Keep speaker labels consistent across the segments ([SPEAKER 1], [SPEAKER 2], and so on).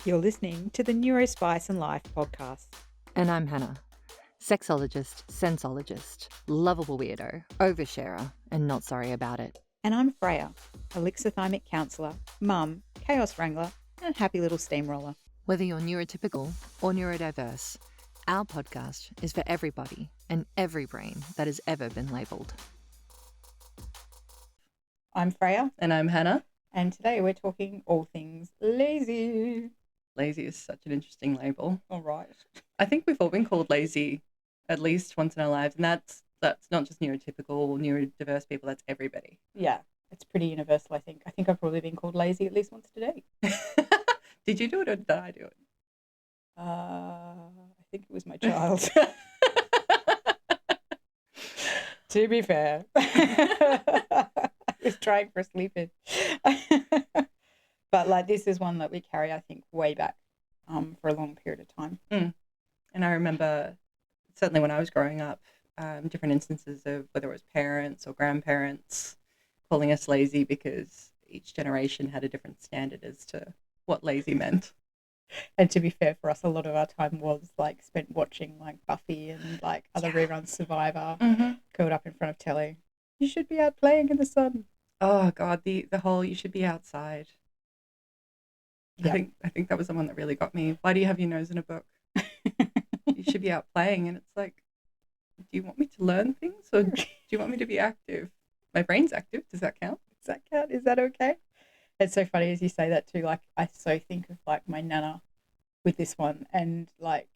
[SPEAKER 1] You're listening to the NeuroSpice and Life podcast.
[SPEAKER 2] And I'm Hanna, sexologist, sensologist, lovable weirdo, oversharer, and not sorry about it.
[SPEAKER 1] And I'm Freya, alexithymic counsellor, mum, chaos wrangler, and happy little steamroller.
[SPEAKER 2] Whether you're neurotypical or neurodiverse, our podcast is for everybody and every brain that has ever been labelled.
[SPEAKER 1] I'm Freya.
[SPEAKER 3] And I'm Hanna.
[SPEAKER 1] And today we're talking all things lazy.
[SPEAKER 3] Lazy is such an interesting label.
[SPEAKER 1] All right.
[SPEAKER 3] I think we've all been called lazy at least once in our lives, and that's not just neurotypical or neurodiverse people, that's everybody.
[SPEAKER 1] Yeah, it's pretty universal, I think. I think I've probably been called lazy at least once today.
[SPEAKER 3] Did you do it or did I do it?
[SPEAKER 1] I think it was my child. To be fair. I was trying for a sleep in. But like this is one that we carry, I think, way back for a long period of time.
[SPEAKER 3] And I remember, certainly when I was growing up, different instances of whether it was parents or grandparents calling us lazy because each generation had a different standard as to what lazy meant.
[SPEAKER 1] And to be fair, for us, a lot of our time was like spent watching like Buffy and like other reruns, Survivor, curled up in front of telly. You should be out playing in the sun.
[SPEAKER 3] Oh God, the whole you should be outside.
[SPEAKER 1] Yeah.
[SPEAKER 3] I think that was the one that really got me. Why do you have your nose in a book? You should be out playing. And it's like, do you want me to learn things or do you want me to be active? My brain's active. Does that count?
[SPEAKER 1] Does that count? Is that okay? It's so funny as you say that too. Like I so think of like my nana with this one, and like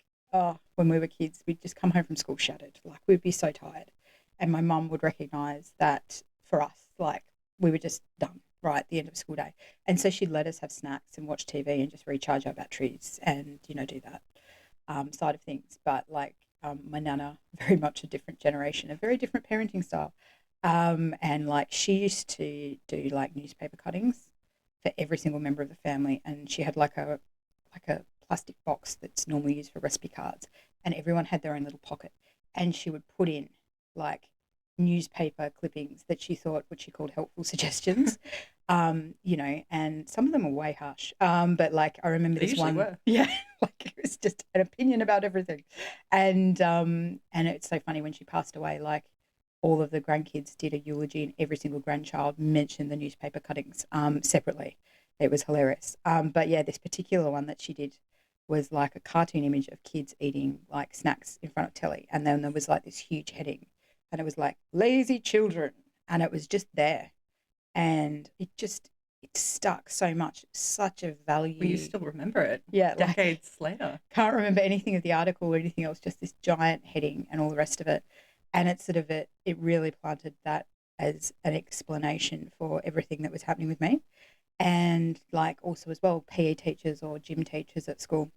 [SPEAKER 1] when we were kids, we'd just come home from school shattered. Like we'd be so tired, and my mum would recognise that for us, like we were just done right at the end of school day, and so she'd let us have snacks and watch TV and just recharge our batteries and do that side of things. But like my nana, very much a different generation, a very different parenting style, and like she used to do like newspaper cuttings for every single member of the family, and she had like a plastic box that's normally used for recipe cards, and everyone had their own little pocket, and she would put in like newspaper clippings that she thought, what she called helpful suggestions, and some of them are way harsh, but like I remember this one
[SPEAKER 3] were.
[SPEAKER 1] Yeah, like it was just an opinion about everything, and it's so funny when she passed away, like all of the grandkids did a eulogy and every single grandchild mentioned the newspaper cuttings separately. It was hilarious. But yeah, this particular one that she did was like a cartoon image of kids eating like snacks in front of telly. And then there was like this huge heading and it was like lazy children. And it was just there. And it stuck so much. Such a value.
[SPEAKER 3] Well, you still remember it.
[SPEAKER 1] Yeah.
[SPEAKER 3] Decades later.
[SPEAKER 1] Can't remember anything of the article or anything else, just this giant heading and all the rest of it. And it's sort of it really planted that as an explanation for everything that was happening with me. And like also as well, PE teachers or gym teachers at school,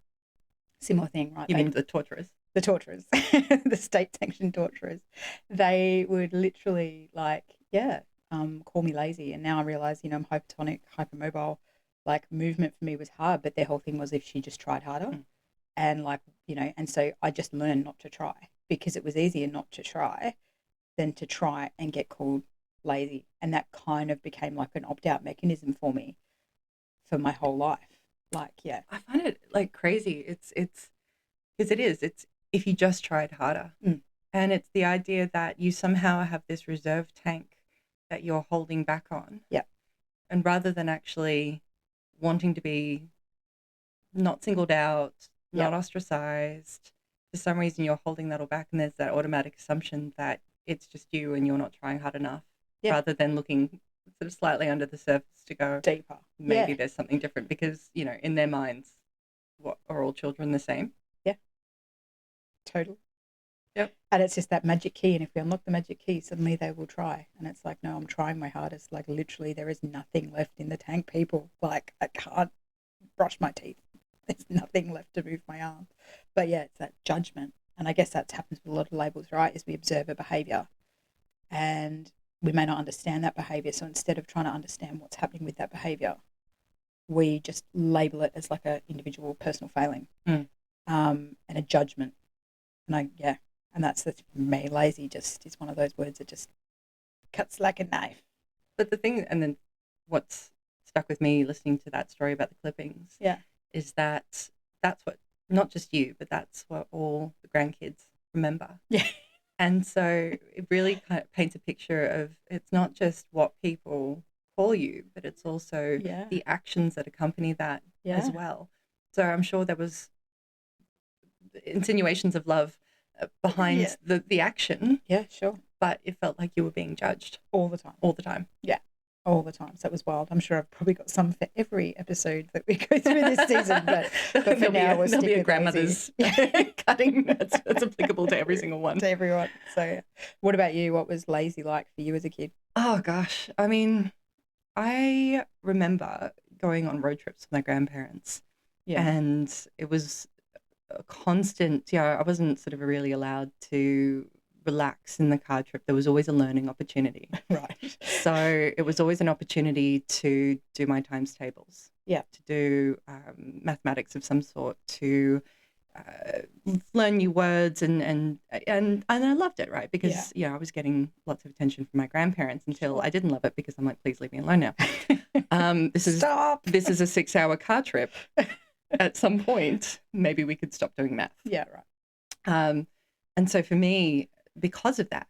[SPEAKER 1] similar thing, right?
[SPEAKER 3] You mean the torturers?
[SPEAKER 1] The torturers, the state-sanctioned torturers. They would literally call me lazy. And now I realise, I'm hypertonic, hypermobile. Like movement for me was hard, but their whole thing was if she just tried harder. And and so I just learned not to try because it was easier not to try than to try and get called lazy. And that kind of became like an opt-out mechanism for me for my whole life. Like, yeah.
[SPEAKER 3] I find it like crazy. It's because it's if you just tried harder. And it's the idea that you somehow have this reserve tank that you're holding back on.
[SPEAKER 1] Yeah.
[SPEAKER 3] And rather than actually wanting to be not singled out, not ostracized, for some reason you're holding that all back, and there's that automatic assumption that it's just you and you're not trying hard enough, rather than looking sort of slightly under the surface to go
[SPEAKER 1] deeper.
[SPEAKER 3] Maybe there's something different because, in their minds, what are all children the same?
[SPEAKER 1] Yeah. Totally.
[SPEAKER 3] Yep.
[SPEAKER 1] And it's just that magic key. And if we unlock the magic key, suddenly they will try. And it's like, no, I'm trying my hardest. Like literally there is nothing left in the tank, people. Like I can't brush my teeth. There's nothing left to move my arm. But yeah, it's that judgment. And I guess that happens with a lot of labels, right? Is we observe a behaviour and we may not understand that behaviour. So instead of trying to understand what's happening with that behaviour, we just label it as like a individual personal failing and a judgment. And that's for me, lazy just is one of those words that just cuts like a knife.
[SPEAKER 3] But the thing, and then what's stuck with me listening to that story about the clippings is that that's what, not just you, but that's what all the grandkids remember.
[SPEAKER 1] Yeah.
[SPEAKER 3] And so it really kind of paints a picture of, it's not just what people call you, but it's also the actions that accompany that as well. So I'm sure there was insinuations of love behind the action.
[SPEAKER 1] Yeah, sure.
[SPEAKER 3] But it felt like you were being judged.
[SPEAKER 1] All the time.
[SPEAKER 3] All the time.
[SPEAKER 1] Yeah, all the time. So it was wild. I'm sure I've probably got some for every episode that we go through this season, but for now we'll stick with
[SPEAKER 3] grandmother's cutting that's applicable to every single one.
[SPEAKER 1] To everyone. So what about you? What was lazy like for you as a kid?
[SPEAKER 3] Oh, gosh. I mean, I remember going on road trips with my grandparents, and it was a constant, I wasn't sort of really allowed to relax in the car trip. There was always a learning opportunity.
[SPEAKER 1] Right.
[SPEAKER 3] So it was always an opportunity to do my times tables.
[SPEAKER 1] Yeah.
[SPEAKER 3] To do mathematics of some sort, to learn new words, and I loved it, right? Because I was getting lots of attention from my grandparents until I didn't love it, because I'm like, please leave me alone now. This is a 6-hour car trip. At some point, maybe we could stop doing math.
[SPEAKER 1] Yeah, right.
[SPEAKER 3] And so for me, because of that,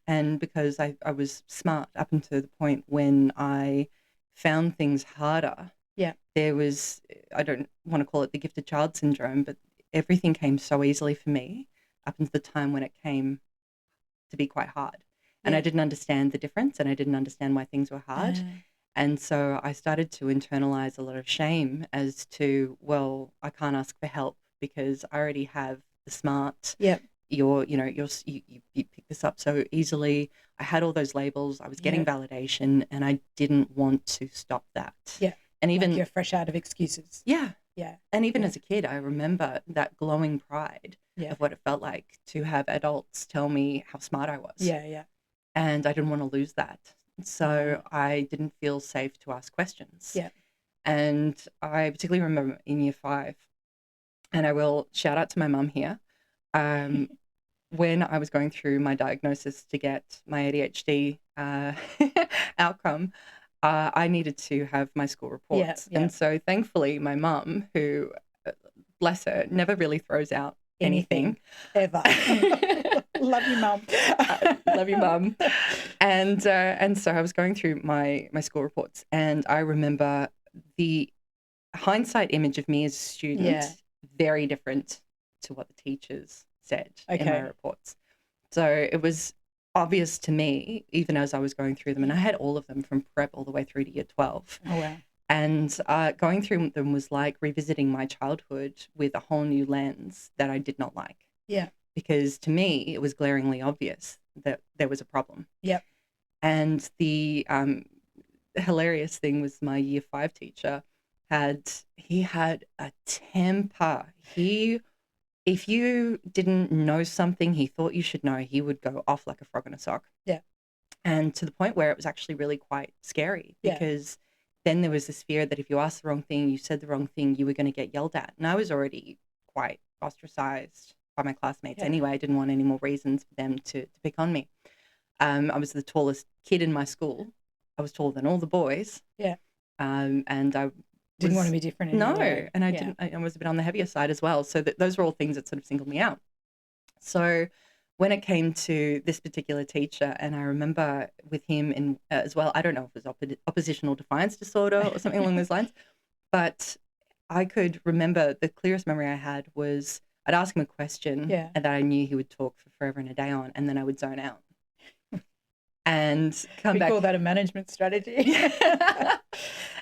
[SPEAKER 3] and because I was smart up until the point when I found things harder, there was, I don't want to call it the gifted child syndrome, but everything came so easily for me up until the time when it came to be quite hard. And I didn't understand the difference, and I didn't understand why things were hard. And so I started to internalize a lot of shame as to, well, I can't ask for help because I already have the smart. You pick this up so easily. I had all those labels. I was getting validation, and I didn't want to stop that. And even
[SPEAKER 1] like you're fresh out of excuses.
[SPEAKER 3] And even as a kid, I remember that glowing pride of what it felt like to have adults tell me how smart I was. And I didn't want to lose that. So I didn't feel safe to ask questions. And I particularly remember in year 5, and I will shout out to my mum here, when I was going through my diagnosis to get my ADHD outcome, I needed to have my school reports. And so thankfully my mum, who, bless her, never really throws out anything.
[SPEAKER 1] Ever. Love you, Mum.
[SPEAKER 3] Love you, Mum. And so I was going through my school reports, and I remember the hindsight image of me as a student, very different to what the teachers said in my reports. So it was obvious to me, even as I was going through them, and I had all of them from prep all the way through to year 12.
[SPEAKER 1] Oh, wow.
[SPEAKER 3] And going through them was like revisiting my childhood with a whole new lens that I did not like. Because to me, it was glaringly obvious that there was a problem. And the hilarious thing was my year 5 teacher had a temper. If you didn't know something he thought you should know, he would go off like a frog in a sock. And to the point where it was actually really quite scary, because then there was this fear that if you asked the wrong thing, you said the wrong thing, you were going to get yelled at. And I was already quite ostracized by my classmates anyway. I didn't want any more reasons for them to pick on me. I was the tallest kid in my school. I was taller than all the boys. And I
[SPEAKER 1] didn't want to be different in any way.
[SPEAKER 3] And I was a bit on the heavier side as well. So those were all things that sort of singled me out. So when it came to this particular teacher, and I remember with him as well, I don't know if it was oppositional defiance disorder or something along those lines, but I could remember the clearest memory I had was I'd ask him a question and that I knew he would talk for forever and a day on, and then I would zone out and come back.
[SPEAKER 1] We call that a management strategy.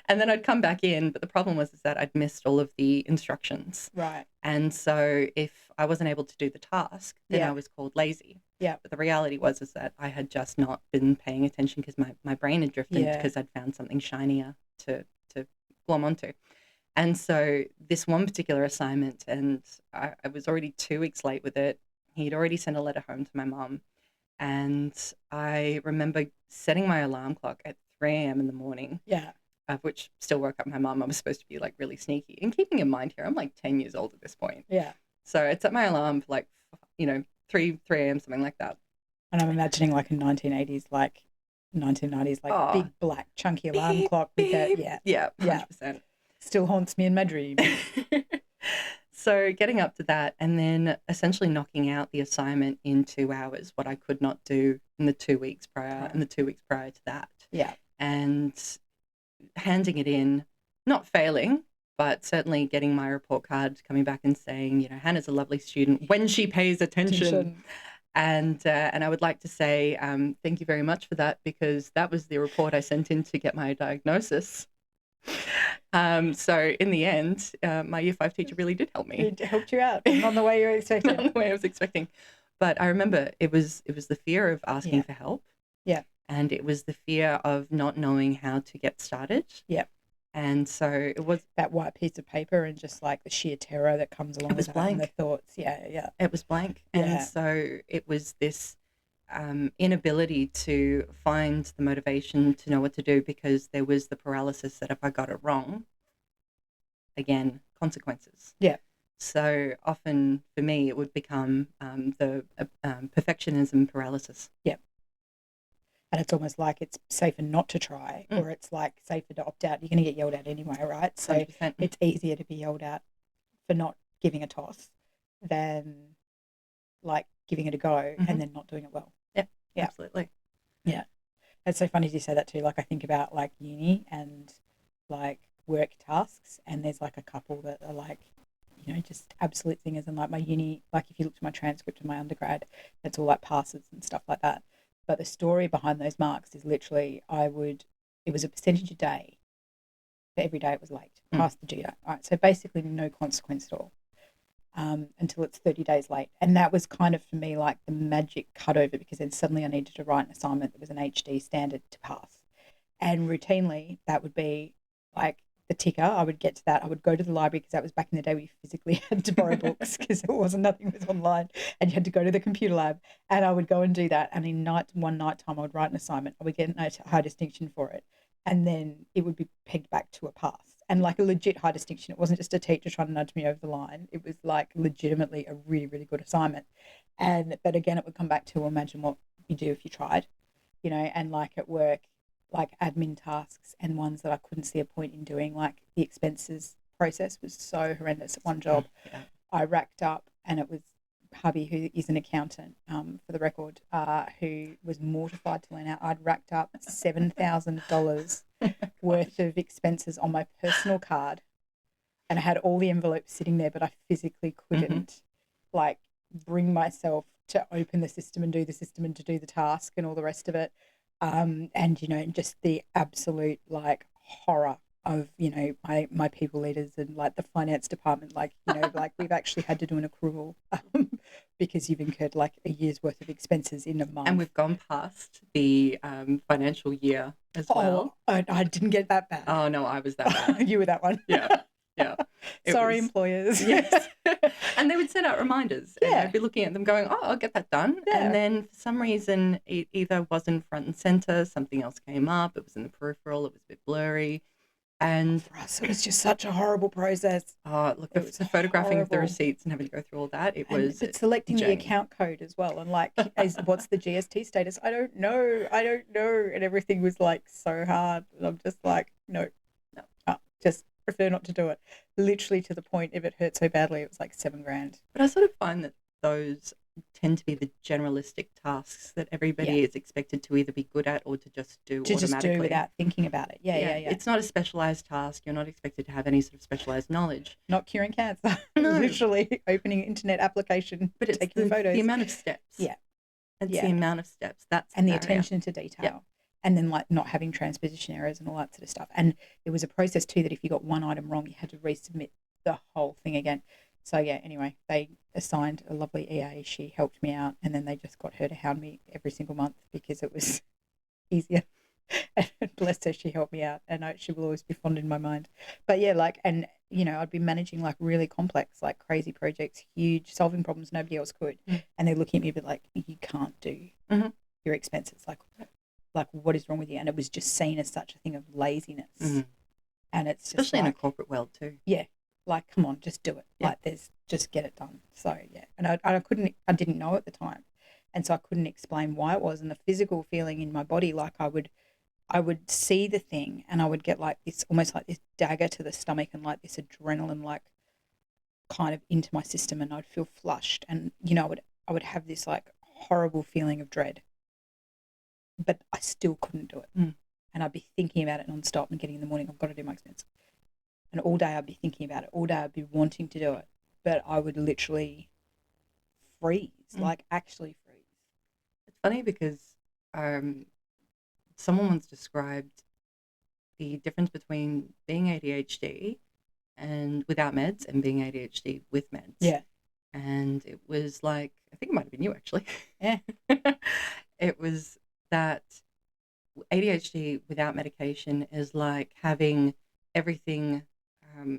[SPEAKER 3] And then I'd come back in, but the problem was that I'd missed all of the instructions.
[SPEAKER 1] Right.
[SPEAKER 3] And so if I wasn't able to do the task, then I was called lazy. But the reality was that I had just not been paying attention because my brain had drifted because I'd found something shinier to glom onto. And so this one particular assignment, and I was already 2 weeks late with it. He'd already sent a letter home to my mum. And I remember setting my alarm clock at 3 a.m. in the morning. Which still woke up my mum. I was supposed to be like really sneaky. And keeping in mind here, I'm like 10 years old at this point. So I'd set my alarm for like, 3 a.m., something like that.
[SPEAKER 1] And I'm imagining like a 1980s, like 1990s, like big black chunky alarm clock with that.
[SPEAKER 3] 100%.
[SPEAKER 1] Still haunts me in my dreams.
[SPEAKER 3] So getting up to that and then essentially knocking out the assignment in 2 hours, what I could not do in the 2 weeks prior and the 2 weeks prior to that.
[SPEAKER 1] Yeah.
[SPEAKER 3] And handing it in, not failing, but certainly getting my report card, coming back and saying, you know, Hannah's a lovely student when she pays attention. And I would like to say thank you very much for that, because that was the report I sent in to get my diagnosis. So in the end, my year 5 teacher really did help me.
[SPEAKER 1] It helped you out, not the way you were expecting.
[SPEAKER 3] Not the way I was expecting. But I remember it was the fear of asking for help.
[SPEAKER 1] Yeah.
[SPEAKER 3] And it was the fear of not knowing how to get started.
[SPEAKER 1] Yeah.
[SPEAKER 3] And so it was
[SPEAKER 1] that white piece of paper and just like the sheer terror that comes along with that and the thoughts. Yeah, yeah.
[SPEAKER 3] It was blank. And so it was this inability to find the motivation to know what to do, because there was the paralysis that if I got it wrong, again, consequences.
[SPEAKER 1] Yeah.
[SPEAKER 3] So often for me, it would become the perfectionism paralysis.
[SPEAKER 1] Yeah. And it's almost like it's safer not to try, or it's like safer to opt out. You're going to get yelled at anyway, right? So
[SPEAKER 3] 100%.
[SPEAKER 1] It's easier to be yelled at for not giving a toss than like giving it a go and then not doing it well.
[SPEAKER 3] Yeah, absolutely.
[SPEAKER 1] Yeah. It's so funny as you say that too. Like I think about like uni and like work tasks, and there's like a couple that are like, you know, just absolute thingers. And like my uni, like if you look at my transcript of my undergrad, it's all like passes and stuff like that. But the story behind those marks is literally it was a percentage a day for every day it was late, past the due date. All right, so basically no consequence at all until it's 30 days late. And that was kind of for me like the magic cutover, because then suddenly I needed to write an assignment that was an HD standard to pass. And routinely that would be like the ticker. I would get to that. I would go to the library, because that was back in the day where you physically had to borrow books, because nothing was online, and you had to go to the computer lab. And I would go and do that. And one night time, I would write an assignment. I would get a high distinction for it, and then it would be pegged back to a pass, and like a legit high distinction. It wasn't just a teacher trying to nudge me over the line. It was like legitimately a really, really good assignment. But again, it would come back to imagine what you do if you tried, you know. And like at work, like admin tasks and ones that I couldn't see a point in doing, like the expenses process was so horrendous at one job.
[SPEAKER 3] Yeah.
[SPEAKER 1] I racked up, and it was hubby, who is an accountant, for the record, who was mortified to learn out. I'd racked up $7,000 worth of expenses on my personal card, and I had all the envelopes sitting there, but I physically couldn't like bring myself to open the system and do the system and to do the task and all the rest of it. And, you know, just the absolute like horror of, you know, my people leaders and like the finance department, like, you know, like we've actually had to do an accrual because you've incurred like a year's worth of expenses in a month.
[SPEAKER 3] And we've gone past the financial year as well.
[SPEAKER 1] I didn't get that bad.
[SPEAKER 3] Oh, no, I was that bad.
[SPEAKER 1] You were that one.
[SPEAKER 3] Yeah. Yeah.
[SPEAKER 1] Sorry, employers.
[SPEAKER 3] Yes. And they would send out reminders.
[SPEAKER 1] Yeah.
[SPEAKER 3] And I'd be looking at them going, oh, I'll get that done.
[SPEAKER 1] Yeah.
[SPEAKER 3] And then for some reason, it either wasn't front and center, something else came up, it was in the peripheral, it was a bit blurry. And
[SPEAKER 1] for us, it was just such a horrible process.
[SPEAKER 3] Oh, look, the photographing of the receipts and having to go through all that,
[SPEAKER 1] but selecting the account code as well. And like, what's the GST status? I don't know. And everything was like so hard. And I'm just like, no. Just prefer not to do it. Literally to the point, if it hurt so badly, it was like $7,000.
[SPEAKER 3] But I sort of find that those tend to be the generalistic tasks that everybody is expected to either be good at or to just do automatically.
[SPEAKER 1] Just do without thinking about it. Yeah.
[SPEAKER 3] It's not a specialised task. You're not expected to have any sort of specialised knowledge.
[SPEAKER 1] Not curing cancer.
[SPEAKER 3] No.
[SPEAKER 1] Literally opening an internet application,
[SPEAKER 3] but it's
[SPEAKER 1] taking photos.
[SPEAKER 3] The amount of steps.
[SPEAKER 1] Yeah.
[SPEAKER 3] It's the amount of steps.
[SPEAKER 1] And the attention to detail. Yeah. And then like not having transposition errors and all that sort of stuff. And it was a process too that if you got one item wrong, you had to resubmit the whole thing again. So yeah, anyway, they assigned a lovely EA. She helped me out, and then they just got her to hound me every single month because it was easier. And bless her, she helped me out, and she will always be fond in my mind. But yeah, like, and you know, I'd be managing like really complex, like crazy projects, huge, solving problems nobody else could, and they're looking at me but like, you can't do your expenses, like what is wrong with you? And it was just seen as such a thing of laziness, and it's just
[SPEAKER 3] especially in a corporate world too.
[SPEAKER 1] Yeah. Like, come on, just do it. Yeah. Like, just get it done. So, yeah. And I didn't know at the time. And so I couldn't explain why it was. And the physical feeling in my body, like I would I would see the thing and I would get like this, almost like this dagger to the stomach and like this adrenaline like kind of into my system, and I'd feel flushed, and I would have this like horrible feeling of dread, but I still couldn't do it. And I'd be thinking about it nonstop and getting in the morning, I've got to do my expense. And all day I'd be thinking about it. All day I'd be wanting to do it, but I would literally freeze, like actually freeze.
[SPEAKER 3] It's funny because someone once described the difference between being ADHD and without meds and being ADHD with meds.
[SPEAKER 1] Yeah.
[SPEAKER 3] And it was like, I think it might have been you actually.
[SPEAKER 1] Yeah.
[SPEAKER 3] It was that ADHD without medication is like having everything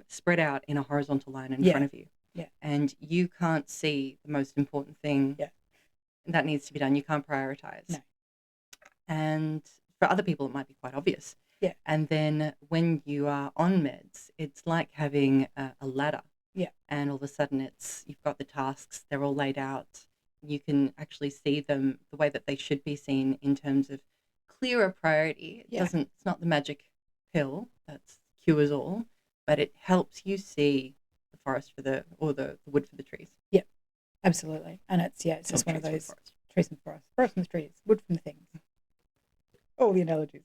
[SPEAKER 3] spread out in a horizontal line in front of you.
[SPEAKER 1] Yeah.
[SPEAKER 3] And you can't see the most important thing that needs to be done. You can't prioritize.
[SPEAKER 1] No.
[SPEAKER 3] And for other people, it might be quite obvious.
[SPEAKER 1] Yeah.
[SPEAKER 3] And then when you are on meds, it's like having a ladder.
[SPEAKER 1] Yeah.
[SPEAKER 3] And all of a sudden you've got the tasks, they're all laid out. You can actually see them the way that they should be seen in terms of clearer priority. It's not the magic pill that cures all, but it helps you see the forest the wood for the trees.
[SPEAKER 1] Yeah, absolutely. And it's just one of those trees from the forest, forest from the trees, wood from the things. All the analogies.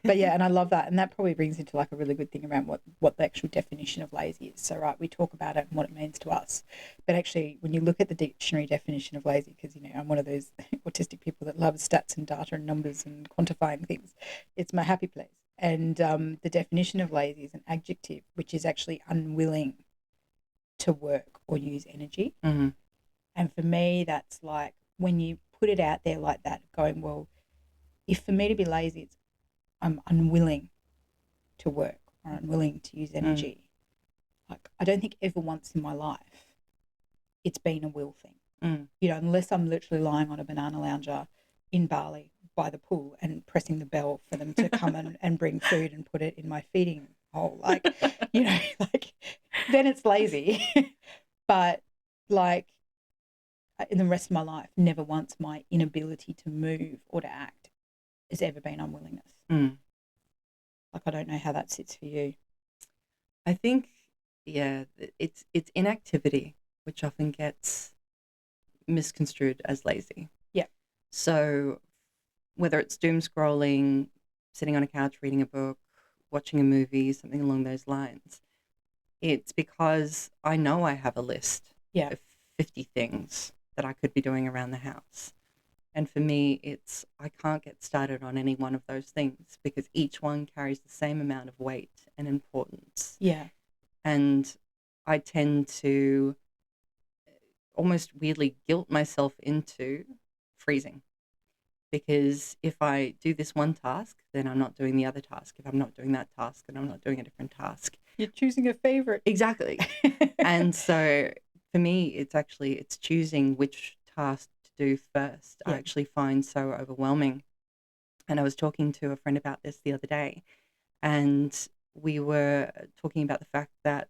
[SPEAKER 1] But yeah, and I love that. And that probably brings into like a really good thing around what the actual definition of lazy is. So, right, we talk about it and what it means to us. But actually, when you look at the dictionary definition of lazy, because, I'm one of those autistic people that loves stats and data and numbers and quantifying things, it's my happy place. And the definition of lazy is an adjective, which is actually unwilling to work or use energy.
[SPEAKER 3] Mm-hmm.
[SPEAKER 1] And for me, that's like when you put it out there like that, going, well, if for me to be lazy, I'm unwilling to work or unwilling to use energy. Like, I don't think ever once in my life it's been a will thing. Unless I'm literally lying on a banana lounger in Bali by the pool and pressing the bell for them to come and bring food and put it in my feeding hole. Like, like then it's lazy. But like in the rest of my life, never once my inability to move or to act has ever been unwillingness. Like, I don't know how that sits for you.
[SPEAKER 3] I think, it's inactivity, which often gets misconstrued as lazy. Yeah. So whether it's doom scrolling, sitting on a couch reading a book, watching a movie, something along those lines, it's because I know I have a list of 50 things that I could be doing around the house. And for me, I can't get started on any one of those things because each one carries the same amount of weight and importance.
[SPEAKER 1] Yeah.
[SPEAKER 3] And I tend to almost weirdly guilt myself into freezing. Because if I do this one task, then I'm not doing the other task. If I'm not doing that task, then I'm not doing a different task.
[SPEAKER 1] You're choosing a favorite.
[SPEAKER 3] Exactly. And so for me, it's choosing which task do first. I actually find so overwhelming. And I was talking to a friend about this the other day, and we were talking about the fact that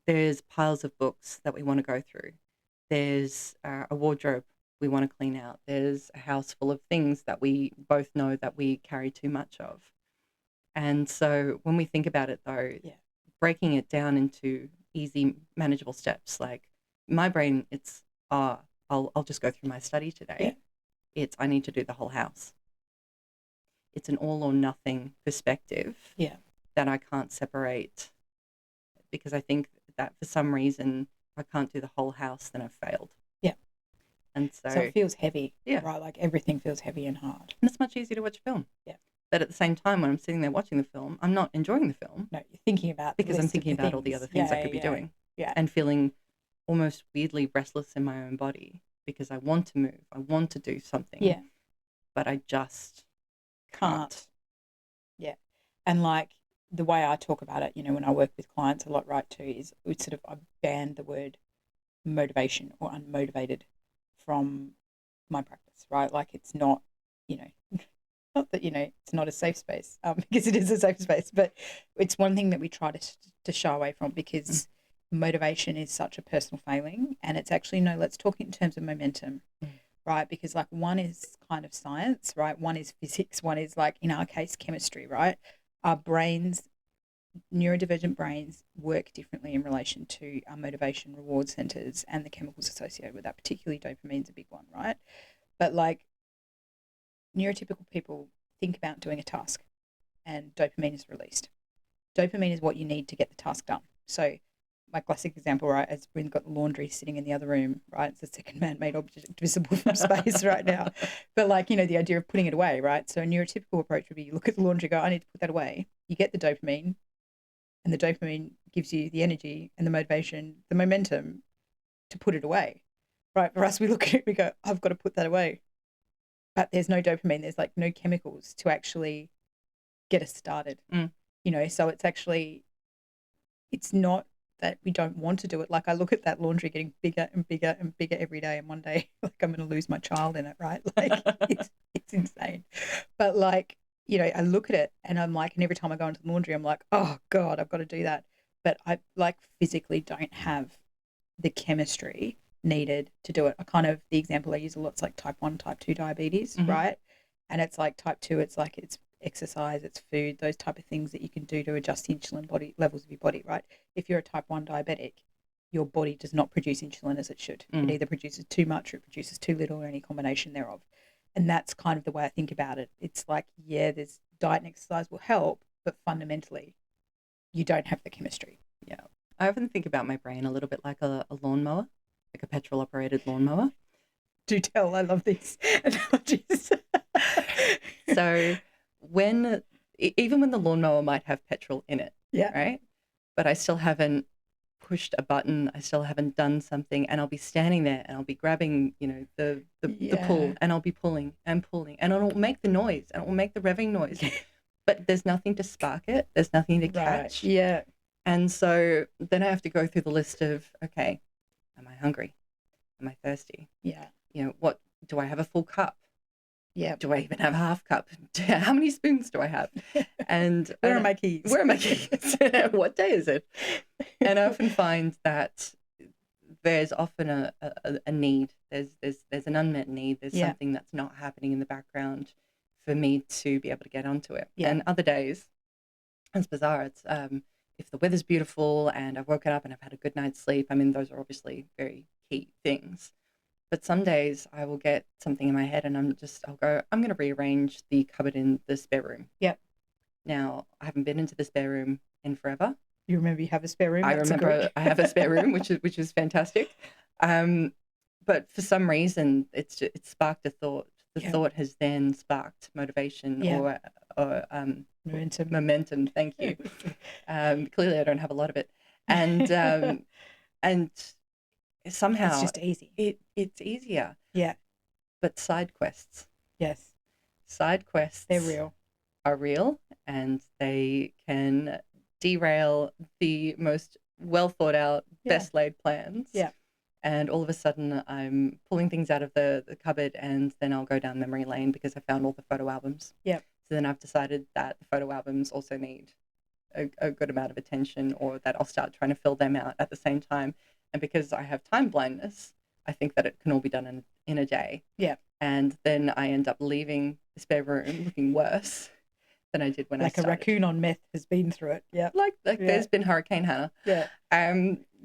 [SPEAKER 3] there's piles of books that we want to go through. There's a wardrobe we want to clean out. There's a house full of things that we both know that we carry too much of. And so when we think about it though, breaking it down into easy manageable steps, like my brain, it's I'll just go through my study today. It's I need to do the whole house. It's an all or nothing perspective that I can't separate, because I think that for some reason if I can't do the whole house, then I've failed. And so
[SPEAKER 1] it feels heavy, right? Like everything feels heavy and hard.
[SPEAKER 3] And it's much easier to watch a film. But at the same time, when I'm sitting there watching the film, I'm not enjoying the film.
[SPEAKER 1] No, you're thinking about
[SPEAKER 3] because I'm thinking about all the other things I could be doing. And feeling almost weirdly restless in my own body because I want to move. I want to do something. But I just can't.
[SPEAKER 1] Yeah. And like the way I talk about it, when I work with clients a lot, right, too, is I ban the word motivation or unmotivated from my practice, right? Like it's not, not that, it's not a safe space because it is a safe space, but it's one thing that we try to shy away from because motivation is such a personal failing, and it's actually, no, let's talk in terms of momentum. right? Because like one is kind of science, right? One is physics, one is like, in our case, chemistry, right? Our brains, neurodivergent brains work differently in relation to our motivation reward centers and the chemicals associated with that. Particularly dopamine's a big one, right? But like neurotypical people think about doing a task and dopamine is released. Dopamine is what you need to get the task done. So my classic example, right, is we've got the laundry sitting in the other room, right? It's the second man-made object visible from space right now. But like, you know, the idea of putting it away, right? So a neurotypical approach would be you look at the laundry, go, I need to put that away. You get the dopamine, and the dopamine gives you the energy and the motivation, the momentum to put it away, right? For us, we look at it, we go, I've got to put that away. But there's no dopamine, there's like no chemicals to actually get us started, you know? So it's actually, it's not that we don't want to do it. Like I look at that laundry getting bigger and bigger and bigger every day, and one day like I'm going to lose my child in it, right? Like it's insane. But like, you know, I look at it and I'm like, and every time I go into the laundry, I'm like, oh God, I've got to do that. But I like physically don't have the chemistry needed to do it. I kind of, the example I use a lot is like type 1, type 2 diabetes, right? And it's like type 2, it's like it's exercise, it's food, those type of things that you can do to adjust the insulin body levels of your body, right? If you're a type 1 diabetic, your body does not produce insulin as it should. It either produces too much or it produces too little, or any combination thereof. And that's kind of the way I think about it. It's like, yeah, there's diet and exercise will help, but fundamentally you don't have the chemistry.
[SPEAKER 3] Yeah. I often think about my brain a little bit like a lawnmower, like a petrol operated lawnmower.
[SPEAKER 1] Do tell, I love these analogies.
[SPEAKER 3] So even when the lawnmower might have petrol in it, right? But I still haven't pushed a button, I still haven't done something, and I'll be standing there and I'll be grabbing, you know, the pull, and I'll be pulling and pulling, and it'll make the noise and it will make the revving noise. But there's nothing to spark it, there's nothing to catch.
[SPEAKER 1] Yeah.
[SPEAKER 3] And so then I have to go through the list of, okay, am I hungry? Am I thirsty?
[SPEAKER 1] Yeah.
[SPEAKER 3] You know, what do I have, a full cup?
[SPEAKER 1] Yeah.
[SPEAKER 3] Do I even have a half cup? How many spoons do I have? And
[SPEAKER 1] where are my keys?
[SPEAKER 3] Where are my keys? What day is it? And I often find that there's often a need. There's an unmet need. There's something that's not happening in the background for me to be able to get onto it. And other days, it's bizarre. It's if the weather's beautiful and I've woken up and I've had a good night's sleep. I mean, those are obviously very key things. But some days I will get something in my head and I'll go, I'm going to rearrange the cupboard in the spare room.
[SPEAKER 1] Yep.
[SPEAKER 3] Now, I haven't been into the spare room in forever.
[SPEAKER 1] You remember you have a spare room?
[SPEAKER 3] I remember I have a spare room, which is fantastic. But for some reason, it sparked a thought. The thought has then sparked motivation or momentum. Thank you. Clearly, I don't have a lot of it, and somehow
[SPEAKER 1] it's just easy.
[SPEAKER 3] It's easier.
[SPEAKER 1] Yeah.
[SPEAKER 3] But side quests.
[SPEAKER 1] Yes.
[SPEAKER 3] Side quests.
[SPEAKER 1] They're real.
[SPEAKER 3] Are real, and they can derail the most well thought out, best laid plans.
[SPEAKER 1] Yeah.
[SPEAKER 3] And all of a sudden I'm pulling things out of the cupboard, and then I'll go down memory lane because I found all the photo albums.
[SPEAKER 1] Yeah.
[SPEAKER 3] So then I've decided that the photo albums also need a good amount of attention, or that I'll start trying to fill them out at the same time. And because I have time blindness, I think that it can all be done in a day.
[SPEAKER 1] Yeah.
[SPEAKER 3] And then I end up leaving the spare room looking worse than I did when I started.
[SPEAKER 1] Like a raccoon on meth has been through it. Yeah.
[SPEAKER 3] Like there's been Hurricane Hannah.
[SPEAKER 1] Yeah.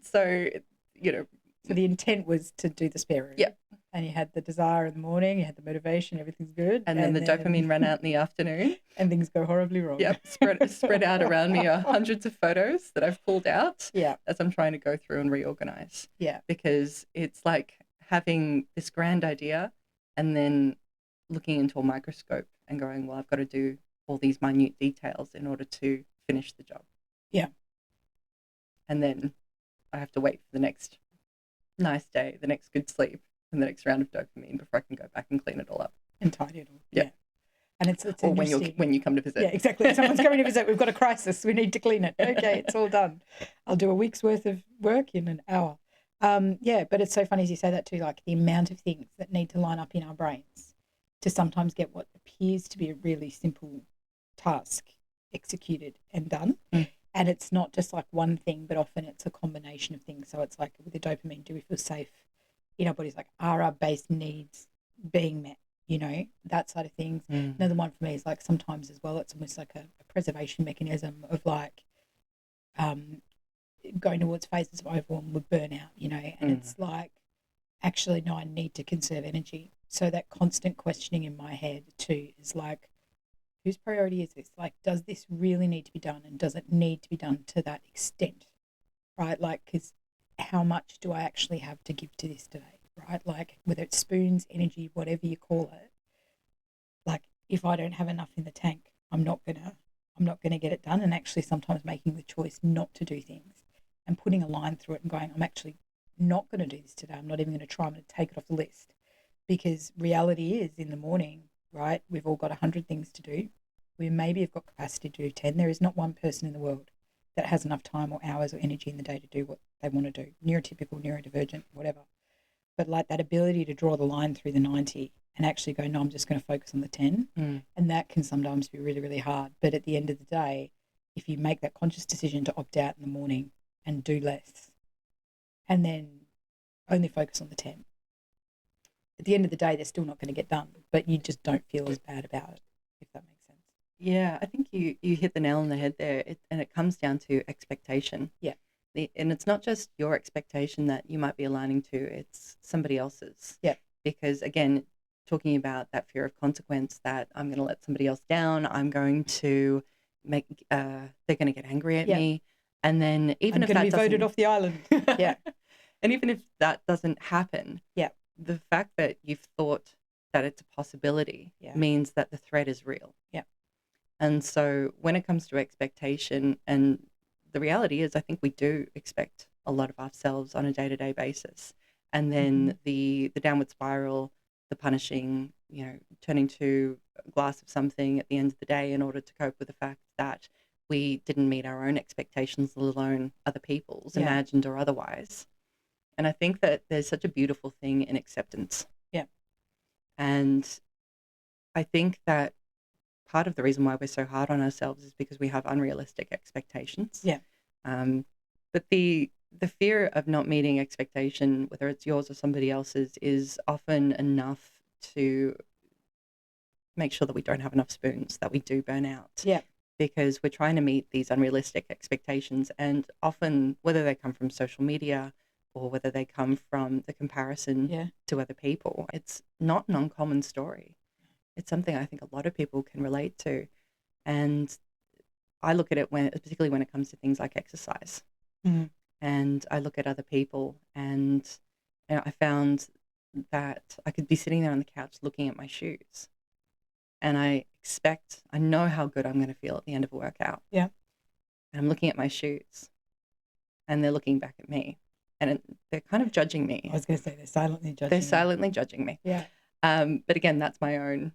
[SPEAKER 3] So, you know.
[SPEAKER 1] So the intent was to do the spare room.
[SPEAKER 3] Yeah.
[SPEAKER 1] And you had the desire in the morning, you had the motivation, everything's good.
[SPEAKER 3] And then the dopamine ran out in the afternoon.
[SPEAKER 1] And things go horribly wrong.
[SPEAKER 3] Yep. Spread out around me are hundreds of photos that I've pulled out as I'm trying to go through and reorganize.
[SPEAKER 1] Yeah.
[SPEAKER 3] Because it's like having this grand idea and then looking into a microscope and going, well, I've got to do all these minute details in order to finish the job.
[SPEAKER 1] Yeah.
[SPEAKER 3] And then I have to wait for the next nice day, the next good sleep, and the next round of dopamine before I can go back and clean it all up
[SPEAKER 1] and tidy it all. Yeah. And it's
[SPEAKER 3] or when you come to visit.
[SPEAKER 1] Yeah, exactly. Someone's coming to visit. We've got a crisis. We need to clean it. Okay, it's all done. I'll do a week's worth of work in an hour. But it's so funny as you say that too. Like the amount of things that need to line up in our brains to sometimes get what appears to be a really simple task executed and done. And it's not just like one thing, but often it's a combination of things. So it's like with the dopamine, do we feel safe in our bodies? Like, are our base needs being met, you know, that side of things. Another one for me is like sometimes as well, it's almost like a preservation mechanism of like going towards phases of overwhelm with burnout, you know, and it's like, actually, no, I need to conserve energy. So that constant questioning in my head too is like, whose priority is this? Like, does this really need to be done? And does it need to be done to that extent? Right? Like, because how much do I actually have to give to this today? Right? Like, whether it's spoons, energy, whatever you call it, like, if I don't have enough in the tank, I'm not gonna get it done. And actually sometimes making the choice not to do things and putting a line through it and going, I'm actually not going to do this today. I'm not even going to try. I'm going to take it off the list, because reality is in the morning, right? We've all got 100 things to do. We maybe have got capacity to do 10. There is not one person in the world that has enough time or hours or energy in the day to do what they want to do, neurotypical, neurodivergent, whatever. But like that ability to draw the line through the 90 and actually go, no, I'm just going to focus on the 10. And that can sometimes be really, really hard. But at the end of the day, if you make that conscious decision to opt out in the morning and do less, and then only focus on the 10, at the end of the day, they're still not going to get done, but you just don't feel as bad about it, if that makes sense.
[SPEAKER 3] Yeah, I think you hit the nail on the head there. And it comes down to expectation.
[SPEAKER 1] Yeah.
[SPEAKER 3] And it's not just your expectation that you might be aligning to, it's somebody else's.
[SPEAKER 1] Yeah.
[SPEAKER 3] Because again, talking about that fear of consequence, that I'm going to let somebody else down, I'm going to make, they're going to get angry at me. And then even
[SPEAKER 1] I'm
[SPEAKER 3] if
[SPEAKER 1] going
[SPEAKER 3] that
[SPEAKER 1] to be voted off the island. Yeah.
[SPEAKER 3] And even if that doesn't happen, the fact that you've thought that it's a possibility means that the threat is real.
[SPEAKER 1] Yeah.
[SPEAKER 3] And so when it comes to expectation, and the reality is I think we do expect a lot of ourselves on a day-to-day basis. And then the downward spiral, the punishing, you know, turning to a glass of something at the end of the day in order to cope with the fact that we didn't meet our own expectations, let alone other people's, imagined or otherwise. And I think that there's such a beautiful thing in acceptance.
[SPEAKER 1] Yeah.
[SPEAKER 3] And I think that part of the reason why we're so hard on ourselves is because we have unrealistic expectations.
[SPEAKER 1] Yeah.
[SPEAKER 3] But the fear of not meeting expectation, whether it's yours or somebody else's, is often enough to make sure that we don't have enough spoons, that we do burn out.
[SPEAKER 1] Yeah.
[SPEAKER 3] Because we're trying to meet these unrealistic expectations. And often, whether they come from social media or whether they come from the comparison to other people, it's not an uncommon story. It's something I think a lot of people can relate to. And I look at it particularly when it comes to things like exercise. And I look at other people, and you know, I found that I could be sitting there on the couch looking at my shoes, and I know how good I'm going to feel at the end of a workout.
[SPEAKER 1] Yeah.
[SPEAKER 3] And I'm looking at my shoes, and they're looking back at me, and they're kind of judging me.
[SPEAKER 1] I was going to say they're silently judging.
[SPEAKER 3] They're silently judging me.
[SPEAKER 1] Yeah.
[SPEAKER 3] But again, that's my own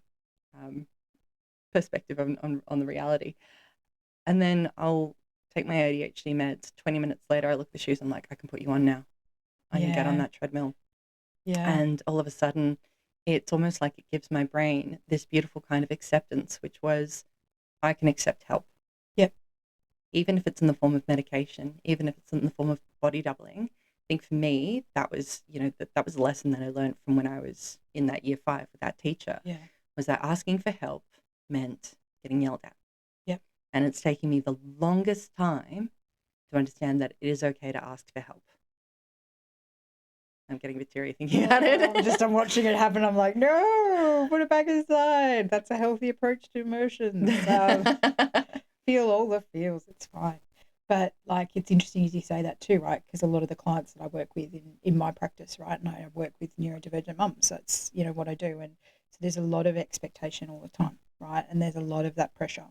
[SPEAKER 3] perspective on the reality. And then I'll take my ADHD meds. 20 minutes later, I look at the shoes. I'm like, I can put you on now. I can get on that treadmill.
[SPEAKER 1] Yeah.
[SPEAKER 3] And all of a sudden, it's almost like it gives my brain this beautiful kind of acceptance, which was, I can accept help.
[SPEAKER 1] Yep.
[SPEAKER 3] Even if it's in the form of medication, even if it's in the form of body doubling. I think for me, that was, you know, that was a lesson that I learned from when I was in that year 5 with that teacher.
[SPEAKER 1] Yeah.
[SPEAKER 3] Was that asking for help meant getting yelled at.
[SPEAKER 1] Yep.
[SPEAKER 3] And it's taking me the longest time to understand that it is okay to ask for help. I'm getting a bit teary thinking about it.
[SPEAKER 1] I'm watching it happen. I'm like, no, put it back aside. That's a healthy approach to emotions. Feel all the feels. It's fine. But like, it's interesting as you say that too, right? Because a lot of the clients that I work with in my practice, right, and I work with neurodivergent mums. So it's, you know, what I do. And so there's a lot of expectation all the time, right? And there's a lot of that pressure.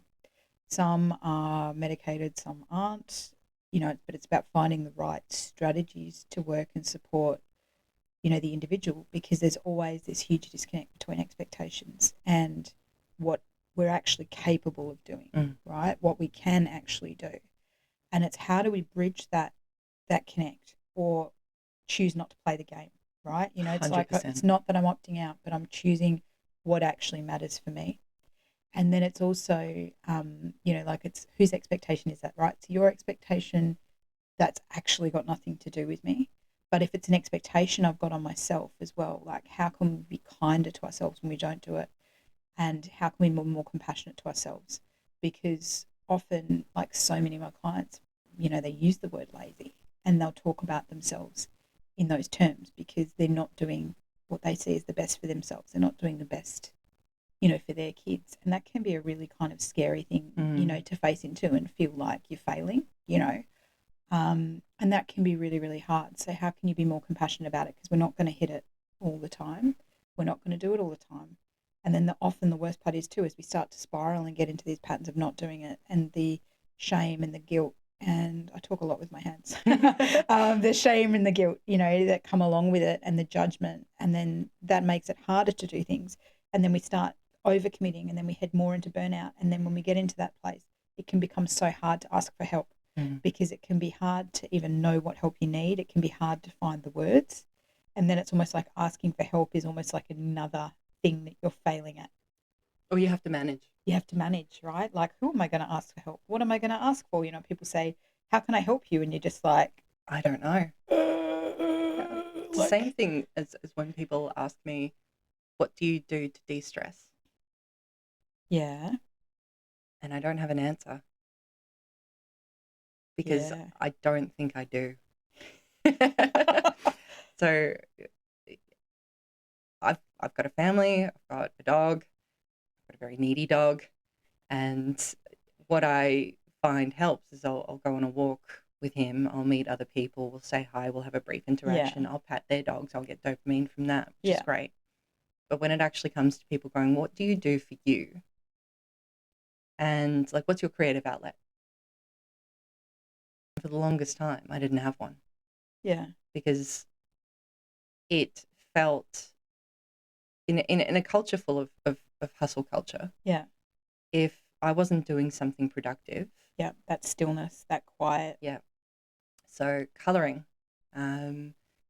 [SPEAKER 1] Some are medicated, some aren't, you know, but it's about finding the right strategies to work and support, you know, the individual, because there's always this huge disconnect between expectations and what we're actually capable of doing, right? What we can actually do. And it's how do we bridge that connect, or choose not to play the game, right? You know, it's 100%. Like, it's not that I'm opting out, but I'm choosing what actually matters for me. And then it's also, you know, like, it's whose expectation is that, right? So your expectation, that's actually got nothing to do with me. But if it's an expectation I've got on myself as well, like how can we be kinder to ourselves when we don't do it? And how can we be more compassionate to ourselves? Because often, like so many of my clients, they use the word lazy and they'll talk about themselves in those terms because they're not doing what they see as the best for themselves. They're not doing the best, for their kids. And that can be a really kind of scary thing, to face into and feel like you're failing, and that can be really, really hard. So how can you be more compassionate about it? Because we're not going to hit it all the time. We're not going to do it all the time. And then often the worst part is too, is we start to spiral and get into these patterns of not doing it and the shame and the guilt. And I talk a lot with my hands, the shame and the guilt, that come along with it and the judgment. And then that makes it harder to do things. And then we start overcommitting and then we head more into burnout. And then when we get into that place, it can become so hard to ask for help because it can be hard to even know what help you need. It can be hard to find the words. And then it's almost like asking for help is almost like another thing that you're failing at.
[SPEAKER 3] Or you have to manage.
[SPEAKER 1] You have to manage, right? Like, who am I going to ask for help? What am I going to ask for? People say, how can I help you? And you're just like,
[SPEAKER 3] I don't know. It's the same thing as when people ask me, what do you do to de-stress?
[SPEAKER 1] Yeah.
[SPEAKER 3] And I don't have an answer because I don't think I do. So I've got a family, I've got a dog, I've got a very needy dog, and what I find helps is I'll go on a walk with him, I'll meet other people, we'll say hi, we'll have a brief interaction, I'll pat their dogs, I'll get dopamine from that, which is great. But when it actually comes to people going, what do you do for you? And like, what's your creative outlet? For the longest time, I didn't have one.
[SPEAKER 1] Yeah.
[SPEAKER 3] Because it felt in a culture full of hustle culture.
[SPEAKER 1] Yeah.
[SPEAKER 3] If I wasn't doing something productive.
[SPEAKER 1] Yeah. That stillness, that quiet.
[SPEAKER 3] Yeah. So colouring,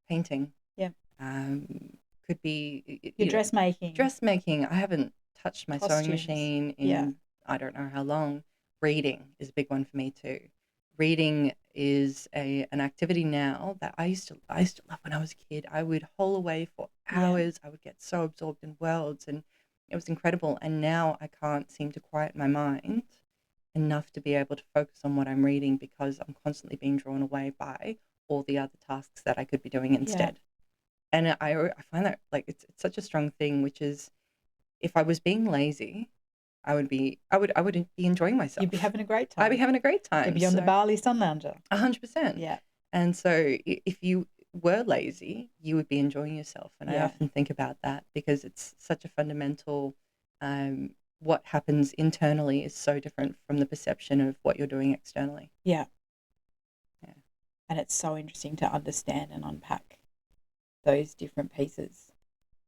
[SPEAKER 3] painting.
[SPEAKER 1] Yeah.
[SPEAKER 3] Could be
[SPEAKER 1] your dressmaking.
[SPEAKER 3] Dressmaking. I haven't touched my
[SPEAKER 1] Costumes.
[SPEAKER 3] sewing machine in I don't know how long. Reading is a big one for me too. Reading is an activity now that I used to love when I was a kid. I would hole away for hours. I would get so absorbed in worlds and it was incredible. And now I can't seem to quiet my mind enough to be able to focus on what I'm reading because I'm constantly being drawn away by all the other tasks that I could be doing instead. And I find that like it's such a strong thing, which is if I was being lazy, I would be enjoying myself.
[SPEAKER 1] You'd be having a great time.
[SPEAKER 3] I'd be having a great time.
[SPEAKER 1] You'd be on the Bali sun lounger.
[SPEAKER 3] 100%.
[SPEAKER 1] Yeah.
[SPEAKER 3] And so if you were lazy, you would be enjoying yourself. And I often think about that because it's such a fundamental, what happens internally is so different from the perception of what you're doing externally.
[SPEAKER 1] Yeah. Yeah. And it's so interesting to understand and unpack those different pieces.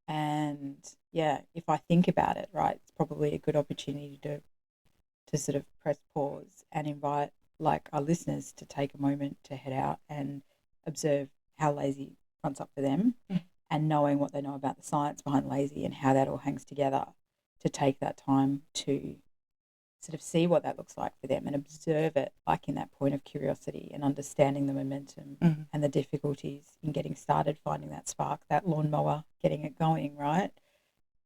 [SPEAKER 1] And if I think about it, right, it's probably a good opportunity to sort of press pause and invite like our listeners to take a moment to head out and observe how lazy fronts up for them and knowing what they know about the science behind lazy and how that all hangs together, to take that time to sort of see what that looks like for them and observe it like in that point of curiosity and understanding the momentum and the difficulties in getting started, finding that spark, that lawnmower, getting it going, right?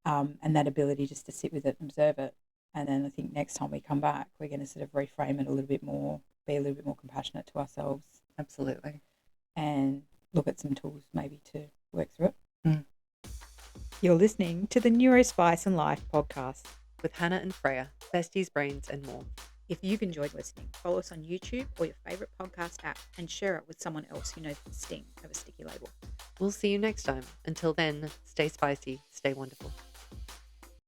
[SPEAKER 1] And that ability just to sit with it and observe it. And then I think next time we come back, we're going to sort of reframe it a little bit more, be a little bit more compassionate to ourselves.
[SPEAKER 3] Absolutely.
[SPEAKER 1] And look at some tools maybe to work through it. You're listening to the NeuroSpice and Life podcast
[SPEAKER 2] with Hanna and Freya, besties, brains, and more.
[SPEAKER 1] If you've enjoyed listening, follow us on YouTube or your favourite podcast app and share it with someone else who knows the sting of a sticky label.
[SPEAKER 2] We'll see you next time. Until then, stay spicy, stay wonderful.